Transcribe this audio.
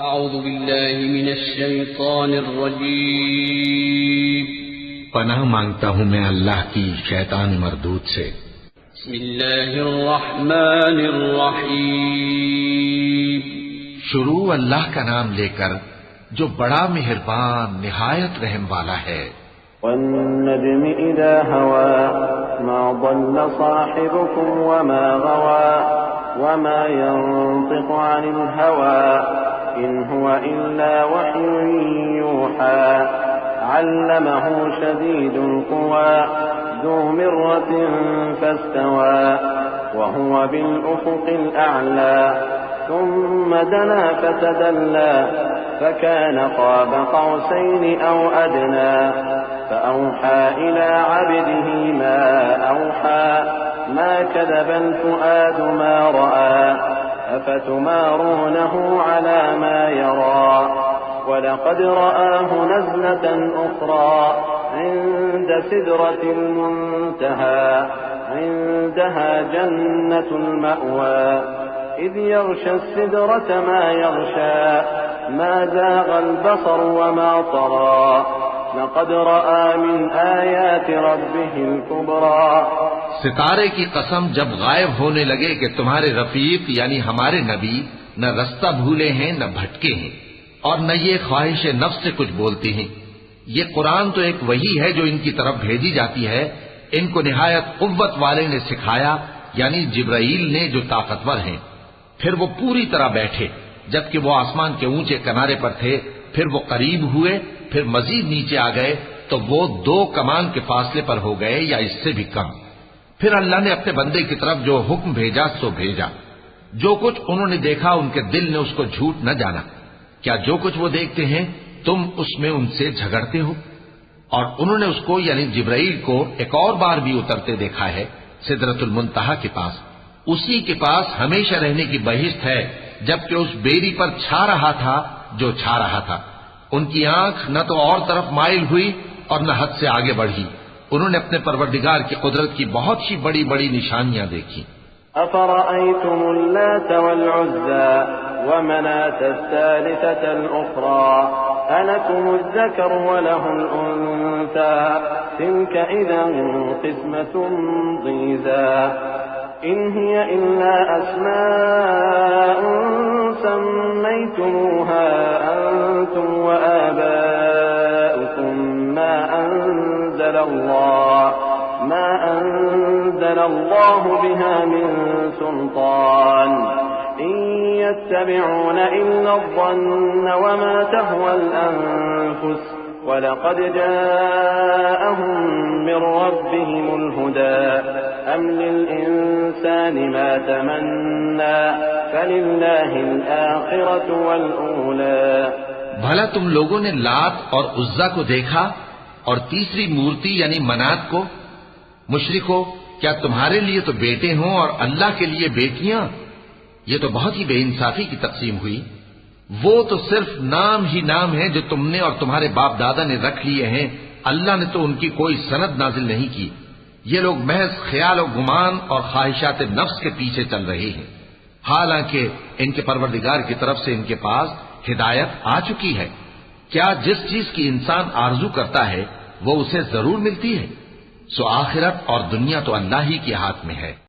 अऊज़ु बिल्लाहि मिनश शैतानिर रजीम। पनाह मांगता हूँ मैं अल्लाह की शैतान मरदूद से। बिस्मिल्लाहिर रहमानिर रहीम। शुरू अल्लाह का नाम लेकर जो बड़ा मेहरबान निहायत रहम वाला है। वन्नज्मि इज़ा हवा मा ضل साहिबुकुम वमा गवा वमा यंतिक़ु अनिल हवा इन हुवा इल्ला वह्युन यूहा अल्लमहु शदीदुल क़ुवा ज़ू मिर्रतिन फस्तवा वहुवा बिल उफ़ुक़िल अअला ثم دنا فتدلى فكان قاب قوسين أو أدنى فأوحى إلى عبده ما أوحى ما كذب الفؤاد ما رأى أفتمارونه على ما يرى ولقد رآه نزلة أخرى عند سدرة المنتهى عندها جنة المأوى إذ يغشى السدرة ما يغشى ما زاغ البصر وما طغى لقد رأى من آيات ربه الكبرى। सितारे की कसम जब गायब होने लगे कि तुम्हारे रफीक यानी हमारे नबी न रास्ता भूले हैं न भटके हैं और न ये ख्वाहिश नफ्स से कुछ बोलते हैं। ये कुरान तो एक वही है जो इनकी तरफ भेजी जाती है। इनको निहायत कुव्वत वाले ने सिखाया यानी जिब्राईल ने जो ताकतवर हैं। फिर वो पूरी तरह बैठे जबकि वो आसमान के ऊंचे किनारे पर थे। फिर वो करीब हुए, फिर मजीद नीचे आ गए तो वो 2 कमान के फासले पर हो गए या इससे भी कम। फिर अल्लाह ने अपने बंदे की तरफ जो हुक्म भेजा सो भेजा। जो कुछ उन्होंने देखा उनके दिल ने उसको झूठ न जाना। क्या जो कुछ वो देखते हैं तुम उसमें उनसे झगड़ते हो? और उन्होंने उसको यानी जिब्राईल को एक और बार भी उतरते देखा है सिदरतुल मुंतहा के पास। उसी के पास हमेशा रहने की बहिश्त है जबकि उस बेरी पर छा रहा था जो छा रहा था। उनकी आंख न तो और तरफ माइल हुई और न हद से आगे बढ़ी। उन्होंने अपने परवरदिगार की कुदरत की बहुत ही बड़ी बड़ी निशानियां देखी। अफ़रअयतुमुल लात वल उज़्ज़ा व मनात अस्सालिसतल उख़रा अलकुमुज़ ज़कर व लहुल उन्सा तिल्क इज़न क़िस्मतुन ज़ीज़ा इन हिय इल्ला अस्माउन सम्मय्तumuहा अंतुम व आबाउकुम मा अंज़लल्लाहु बिहा मिन सुल्तान इन यत्तबिऊन इल्ला अज़्ज़न्न व मा तहवल अनफुस वलक़द जाअहुम मिन रब्बिहिमुल हुदा अम लिल इंसानि मा तमन्ना फलिल्लाहिल आखिरतु वल ऊला। भला तुम लोगों ने लात और उज्जा को देखा और तीसरी मूर्ति यानी मनात को? मुशरिको, क्या तुम्हारे लिए तो बेटे हों और अल्लाह के लिए बेटियां? ये तो बहुत ही बेइंसाफी की तकसीम हुई। वो तो सिर्फ नाम ही नाम है जो तुमने और तुम्हारे बाप दादा ने रख लिए हैं। अल्लाह ने तो उनकी कोई सनद नाजिल नहीं की। ये लोग महज ख्याल और गुमान और ख्वाहिशात नफ्स के पीछे चल रहे हैं, हालांकि इनके परवरदिगार की तरफ से इनके पास हिदायत आ चुकी है। क्या जिस चीज की इंसान आरजू करता है वो उसे जरूर मिलती है? सो आखिरत और दुनिया तो अल्लाह ही के हाथ में है।